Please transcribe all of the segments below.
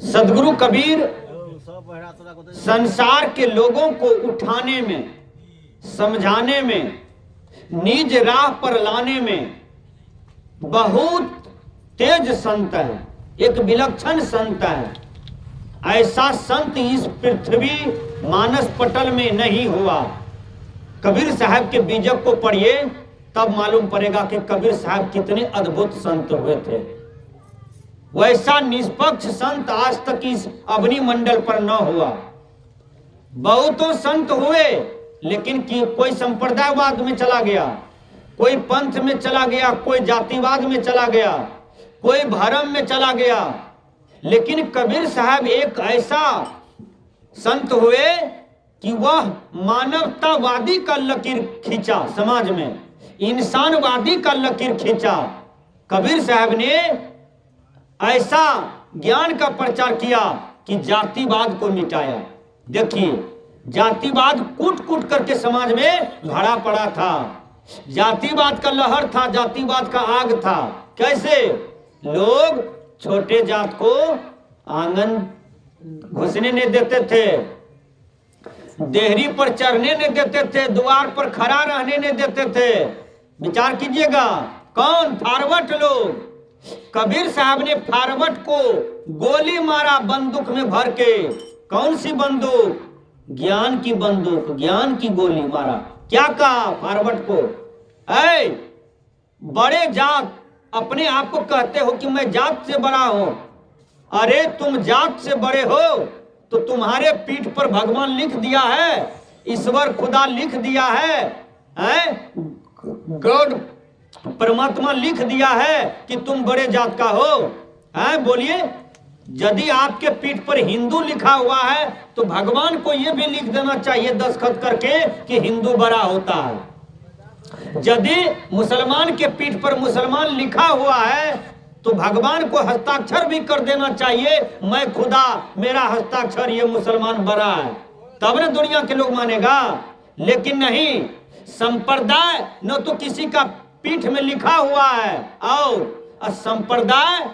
सदगुरु कबीर संसार के लोगों को उठाने में, समझाने में, निज राह पर लाने में बहुत तेज संत है, एक विलक्षण संत है। ऐसा संत इस पृथ्वी मानस पटल में नहीं हुआ। कबीर साहब के बीजक को पढ़िए तब मालूम पड़ेगा कि कबीर साहब कितने अद्भुत संत हुए थे। वैसा निष्पक्ष संत आज तक इस अवनी मंडल पर न हुआ। बहुतों संत हुए, लेकिन कोई संप्रदायवाद में चला गया, कोई पंथ में चला गया, कोई जातिवाद में चला गया, कोई भरम में चला गया। लेकिन कबीर साहब एक ऐसा संत हुए कि वह मानवतावादी का लकीर खींचा, समाज में इंसानवादी का लकीर खींचा। कबीर साहब ने ऐसा ज्ञान का प्रचार किया कि जातिवाद को मिटाया। देखिए, जातिवाद कूट कूट करके समाज में भरा पड़ा था। जातिवाद का लहर था, जातिवाद का आग था। कैसे लोग छोटे जात को आंगन घुसने नहीं देते थे, देहरी पर चढ़ने नहीं देते थे, द्वार पर खड़ा रहने नहीं देते थे। विचार कीजिएगा, कौन? फारवर्ड लोग। कबीर साहब ने फारवर्ड को गोली मारा बंदूक में भर के। कौन सी बंदूक? ज्ञान की बंदूक, ज्ञान की गोली मारा। क्या कहा फारवर्ड को? ऐ बड़े जात, अपने आप को कहते हो कि मैं जात से बड़ा हूं। अरे तुम जात से बड़े हो तो तुम्हारे पीठ पर भगवान लिख दिया है, ईश्वर खुदा लिख दिया है, गॉड परमात्मा लिख दिया है कि तुम बड़े जात का हो। बोलिए, यदि आपके पीठ पर हिंदू लिखा हुआ है तो भगवान को यह भी लिख देना चाहिए दस्तखत करके कि हिंदू बड़ा होता है। यदि मुसलमान के पीठ पर मुसलमान लिखा हुआ है तो भगवान को हस्ताक्षर भी कर देना चाहिए, मैं खुदा, मेरा हस्ताक्षर, ये मुसलमान बड़ा है, तब न दुनिया के लोग मानेगा। लेकिन नहीं, संप्रदाय न तो किसी का पीठ में लिखा हुआ है, और संप्रदाय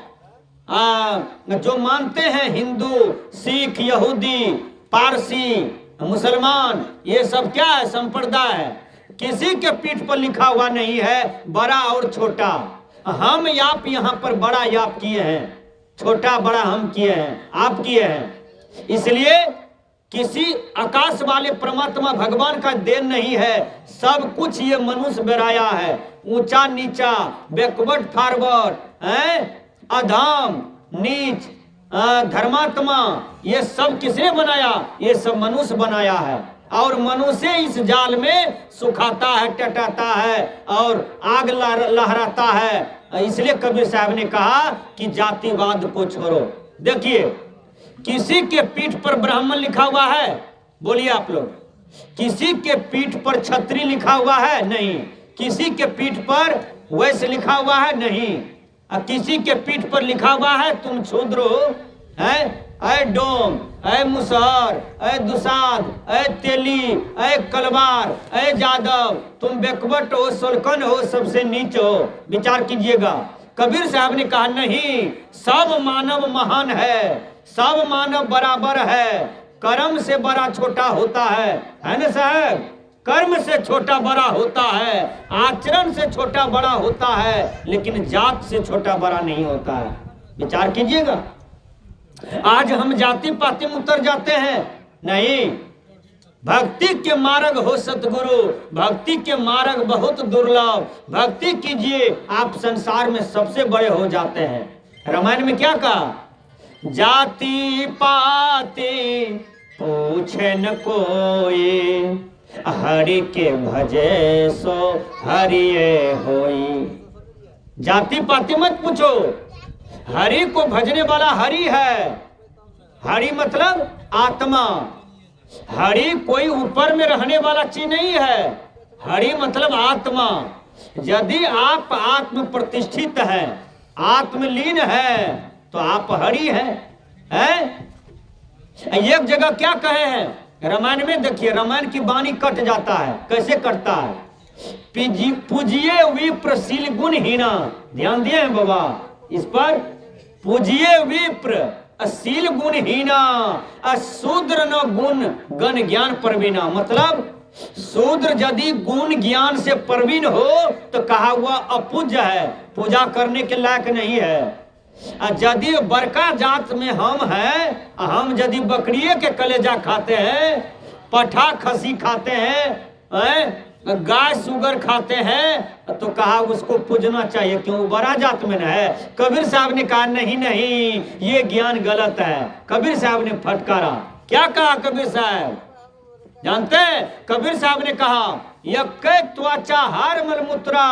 जो मानते हैं हिंदू, सिख, यहूदी, पारसी, मुसलमान, ये सब क्या है? संप्रदाय है। किसी के पीठ पर लिखा हुआ नहीं है बड़ा और छोटा। हम याप यहाँ पर बड़ा याप किए हैं, छोटा बड़ा हम किए हैं, आप किए हैं। इसलिए किसी आकाश वाले परमात्मा भगवान का देन नहीं है, सब कुछ ये मनुष्य बनाया है। ऊंचा नीचा, बैकवर्ड फॉरवर्ड, अधम नीच, धर्मात्मा, ये सब किसने बनाया? ये सब मनुष्य बनाया है। और मनुष्य इस जाल में सुखाता है, टटाता है और आग लहराता है। इसलिए कबीर साहब ने कहा कि जातिवाद को छोड़ो। देखिए, किसी के पीठ पर ब्राह्मण लिखा हुआ है? बोलिए आप लोग। किसी के पीठ पर क्षत्रिय लिखा हुआ है? नहीं। किसी के पीठ पर वैश्य लिखा हुआ है? नहीं। किसी के पीठ पर लिखा हुआ है तुम शूद्र हो, ऐ डोम, ऐ मुसहर, ऐ दुसाध, ऐ तेली, ऐ कलवार, ऐ जादव, तुम बेकवट हो, सोलकन हो, सबसे नीच हो। विचार कीजिएगा। कबीर साहब ने कहा नहीं, सब मानव महान है, सब मानव बराबर है। कर्म से बड़ा छोटा होता है ना साहब? कर्म से छोटा बड़ा होता है, आचरण से छोटा बड़ा होता है, लेकिन जात से छोटा बड़ा नहीं होता है। विचार कीजिएगा। आज हम जाति पाति में उतर जाते हैं। नहीं, भक्ति के मार्ग हो सतगुरु, भक्ति के मार्ग बहुत दुर्लभ। भक्ति कीजिए, आप संसार में सबसे बड़े हो जाते हैं। रामायण में क्या कहा? जाति पाति पूछे न कोई, हरि के भजे सो हरिये होई। जाति पाति मत पूछो, हरि को भजने वाला हरि है। हरि मतलब आत्मा। हरि कोई ऊपर में रहने वाला चीज नहीं है। हरि मतलब आत्मा। यदि आप आत्म प्रतिष्ठित है, आत्मलीन है, तो आप हरि हैं। एक जगह क्या कहे हैं रामायण में? देखिए, रामायण की वाणी कट जाता है। कैसे कटता है? पूजिए विप्र शील गुण हीना। ध्यान दिए हैं बाबा इस पर? पूजिए विप्र, शील गुणहीना, शूद्र न गुण गण ज्ञान प्रवीणा। मतलब शूद्र यदि गुण ज्ञान से प्रवीण हो तो कहा हुआ अपूज्य है, पूजा करने के लायक नहीं है। यदि बड़का जात में हम हैं, हम यदि बकरिए के कलेजा खाते हैं, पठा खसी खाते हैं, गाय सुगर खाते हैं, तो कहा उसको पूजना चाहिए, क्यों? बड़ा जात में न है। कबीर साहब ने कहा नहीं नहीं, ये ज्ञान गलत है। कबीर साहब ने फटकारा। क्या कहा कबीर साहब जानते हैं? कबीर साहब ने कहा यक त्वचा हर मलमूत्रा,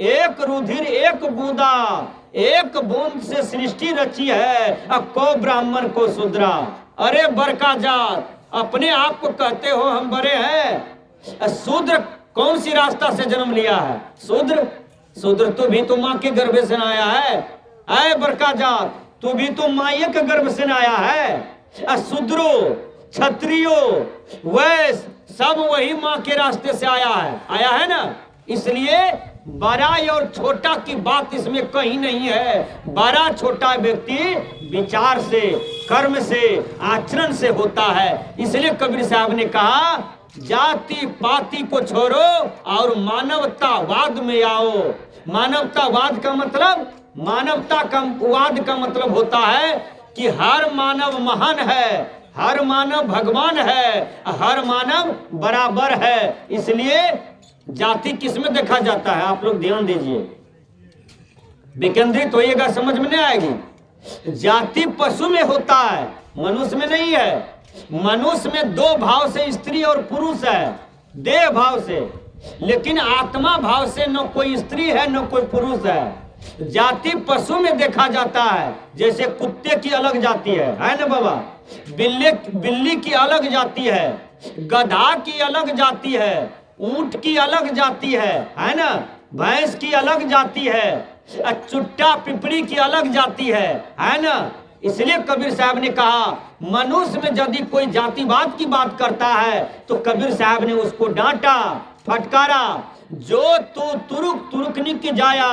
एक रुधिर एक बूंदा, एक बूंद से सृष्टि रची है, को ब्राह्मण को शूद्रा। अरे बड़का जात, अपने आप को कहते हो हम बड़े हैं। शूद्र कौन सी रास्ता से जन्म लिया है? शूद्र तो भी तो माँ के गर्भ से आया है। अय बड़का जात, तू भी तो माया के गर्भ से आया है। शूद्रो क्षत्रियो वैश्य सब वही माँ के रास्ते से आया है ना। इसलिए बड़ा और छोटा की बात इसमें कहीं नहीं है। बड़ा छोटा व्यक्ति विचार से, कर्म से, आचरण से होता है। इसलिए कबीर साहब ने कहा जाति पाति को छोड़ो और मानवतावाद में आओ। मानवतावाद का मतलब, मानवता का वाद का मतलब होता है कि हर मानव महान है, हर मानव भगवान है, हर मानव बराबर है। इसलिए जाति किसमें देखा जाता है? आप लोग ध्यान दीजिए, विकेंद्रित होइएगा, समझ में नहीं आएगी। जाति पशु में होता है, मनुष्य में नहीं है। मनुष्य में दो भाव से स्त्री और पुरुष है, देह भाव से, लेकिन आत्मा भाव से न कोई स्त्री है न कोई पुरुष है। जाति पशु में देखा जाता है, जैसे कुत्ते की अलग जाति है ना बाबा? बिल्ली की अलग जाति है, गधा की अलग जाति है, ऊंट की अलग जाति है ना? भैंस की अलग जाति है, चुट्टा पिपड़ी की अलग जाति है ना? इसलिए कबीर साहब ने कहा मनुष्य में यदि कोई जातिवाद की बात करता है तो कबीर साहब ने उसको डांटा, फटकारा। जो तू तुरुक तुरुकनी की जाया,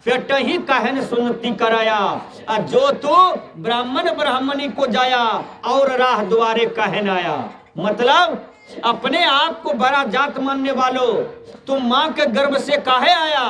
फेट ही कहन सुनती कराया, जो तू ब्राह्मण ब्राह्मणी को जाया और राह द्वारे कहन आया। मतलब अपने आप को बड़ा जात मानने वालों, तुम माँ के गर्भ से काहे आया?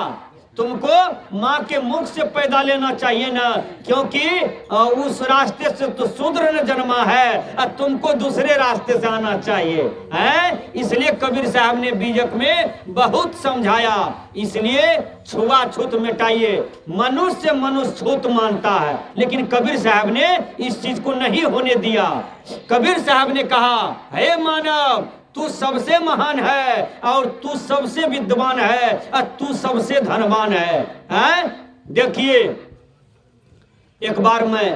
तुमको माँ के मुख से पैदा लेना चाहिए ना, क्योंकि उस रास्ते से तो शूद्र ने जन्मा है, तुमको दूसरे रास्ते से आना चाहिए है। इसलिए कबीर साहब ने बीजक में बहुत समझाया। इसलिए छुआछूत मिटाइए। मनुष्य मनुष्य छूत मानता है, लेकिन कबीर साहब ने इस चीज को नहीं होने दिया। कबीर साहब ने कहा हे मानव, तू सबसे महान है और तू सबसे विद्वान है और तू सबसे धनवान है? देखिए, एक बार मैं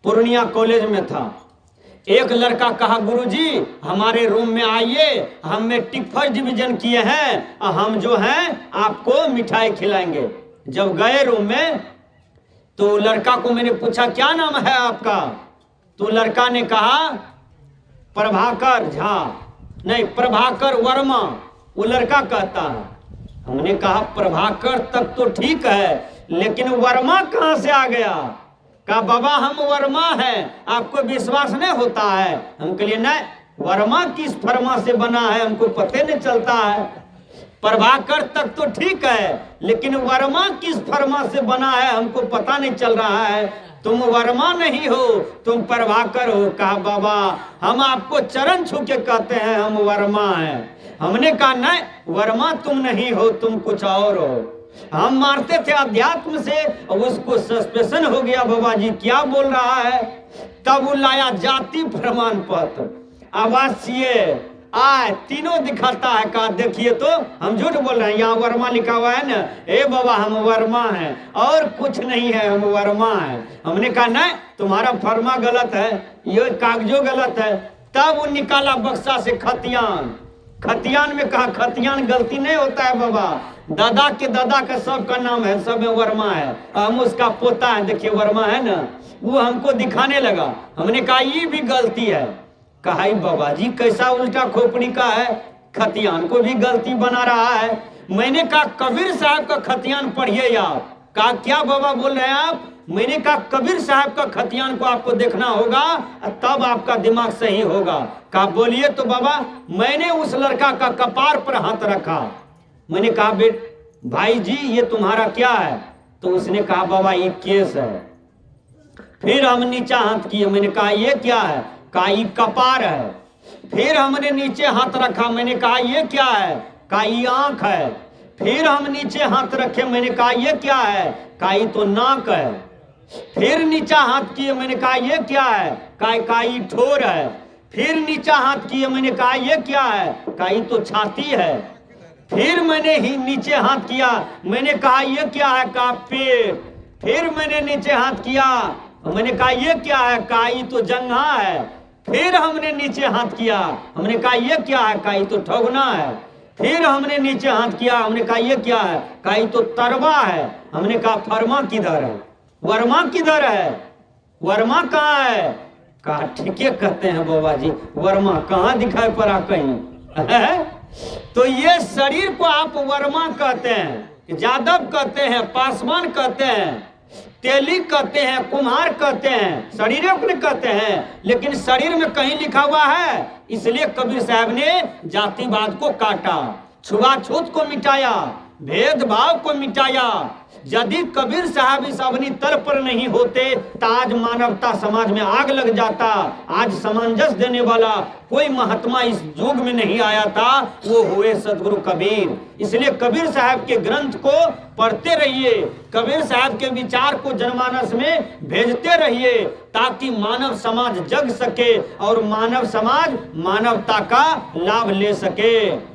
पूर्णिया कॉलेज में था। एक लड़का कहा गुरुजी हमारे रूम में आइए, हम मैट्रिक फर्स्ट डिवीजन किए हैं, हम जो हैं आपको मिठाई खिलाएंगे। जब गए रूम में तो लड़का को मैंने पूछा क्या नाम है आपका? तो लड़का ने कहा प्रभाकर झा, नहीं प्रभाकर वर्मा। वो लड़का कहता है। हमने कहा प्रभाकर तक तो ठीक है, लेकिन वर्मा कहाँ से आ गया? कहा बाबा हम वर्मा हैं, आपको विश्वास नहीं होता है? हम कहिए नहीं, वर्मा किस फरमा से बना है हमको पता नहीं चलता है। प्रभाकर तक तो ठीक है, लेकिन वर्मा किस फरमा से बना है हमको पता नहीं चल रहा है। तुम वर्मा नहीं हो, तुम प्रभाकर हो। कहा बाबा हम आपको चरण छू के कहते हैं हम वर्मा हैं। हमने कहा नहीं, वर्मा तुम नहीं हो, तुम कुछ और हो। हम मारते थे अध्यात्म से, उसको सस्पेंशन हो गया। बाबा जी क्या बोल रहा है? तब वो लाया जाति प्रमाण पत्र, आवासीय आय तीनों दिखाता है। कहा देखिए तो हम झूठ बोल रहे हैं, यहाँ वर्मा लिखा हुआ है ना। ए बाबा हम वर्मा हैं और कुछ नहीं है, हम वर्मा हैं। हमने कहा नहीं, तुम्हारा फर्मा गलत है, ये कागजों गलत है। तब वो निकाला बक्सा से खतियान। खतियान में कहा खतियान गलती नहीं होता है बाबा, दादा के दादा का सबका नाम है, सब में वर्मा है, हम उसका पोता है, देखिए वर्मा है ना। वो हमको दिखाने लगा। हमने कहा ये भी गलती है। कहा बाबा जी कैसा उल्टा खोपड़ी का है, खतियान को भी गलती बना रहा है। मैंने कहा कबीर साहब का खतियान पढ़िए आप। कहा क्या बाबा बोल रहे हैं आप? मैंने कहा कबीर साहब का खतियान को आपको देखना होगा, तब आपका दिमाग सही होगा। कहा बोलिए तो बाबा। मैंने उस लड़का का कपार पर हाथ रखा। मैंने कहा बेट भाई जी ये तुम्हारा क्या है? तो उसने कहा बाबा ये केस है। फिर हम नीचे हाथ किए। मैंने कहा ये क्या है? कहा ये कपार है। फिर हमने नीचे हाथ रखा। मैंने कहा ये क्या है? कहा ये आंख है। फिर हम नीचे हाथ रखे। मैंने कहा ये क्या है? कहा ये तो नाक है। फिर नीचा हाथ किए। मैंने कहा ये क्या है? कहा ये ठोर है। फिर नीचा हाथ किए। मैंने कहा ये क्या है? कहा ये तो छाती है। फिर मैंने ही नीचे हाथ किया। मैंने कहा ये क्या है? कहा पेट। फिर मैंने नीचे हाथ किया। मैंने कहा ये क्या है? कहा ये तो जंघा है। फिर हमने नीचे हाथ किया। हमने कहा ये क्या है? कहा ये तो ठगना है। फिर हमने नीचे हाथ किया। हमने कहा ये क्या है? कहा ये तो तरवा है। हमने कहा फरमा किधर है? वर्मा किधर है? वर्मा कहाँ है? कहा ठीक है कहते हैं बाबा जी, वर्मा कहाँ दिखाई पड़ा कहीं? तो ये शरीर को आप वर्मा कहते हैं, यादव कहते हैं, पासवान कहते हैं, तेली कहते हैं, कुम्हार कहते हैं, शरीर को कहते हैं, लेकिन शरीर में कहीं लिखा हुआ है। इसलिए कबीर साहब ने जातिवाद को काटा, छुआछूत को मिटाया, भेदभाव को मिटाया। यदि कबीर साहब इस अवनी तल पर नहीं होते तो आज मानवता समाज में आग लग जाता। आज सामंजस्य देने वाला कोई महात्मा इस युग में नहीं आया था, वो हुए सदगुरु कबीर। इसलिए कबीर साहब के ग्रंथ को पढ़ते रहिए, कबीर साहब के विचार को जनमानस में भेजते रहिए, ताकि मानव समाज जग सके और मानव समाज मानवता का लाभ ले सके।